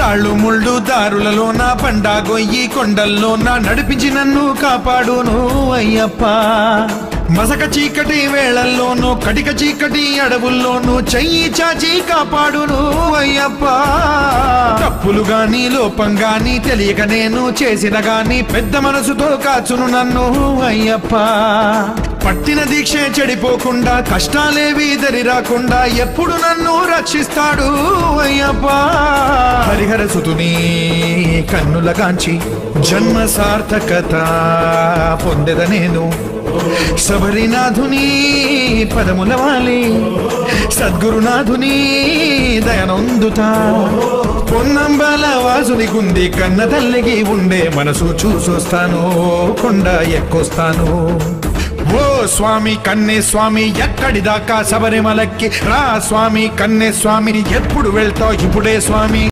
రాళ్ళు ముళ్ళు దారులలోన బండా గొయ్యి కొండల్లోన నడిపించి నన్ను కాపాడును అయ్యప్ప. మసక చీకటి వేళల్లోనూ కటిక చీకటి అడవుల్లోనూ చెయ్యి చాచి కాపాడును అయ్యప్ప. తప్పులు గాని లోపం గాని తెలియక నేను చేసిన గాని పెద్ద మనసుతో కాచును నన్ను అయ్యప్ప. పట్టిన దీక్ష చెడిపోకుండా కష్టాలేవి దరి రాకుండా ఎప్పుడు నన్ను రక్షిస్తాడు అయ్యప్ప. హరిహర సుతుని కన్నులగాంచి జన్మ సార్థకత పొందెద నేను. శబరినాథుని పదముల వాలి సద్గురునాథుని దయనొందుతా. పొన్నంబల వాసుని గుంది కన్న తల్లికి ఉండే మనసు చూసొస్తాను, కొండ ఎక్కొస్తాను. ఓ స్వామి కన్నే స్వామి ఎక్కడి దాకా శబరిమలకి రా స్వామి. కన్నే స్వామి ఎప్పుడు వెళ్తావు ఇప్పుడే స్వామి.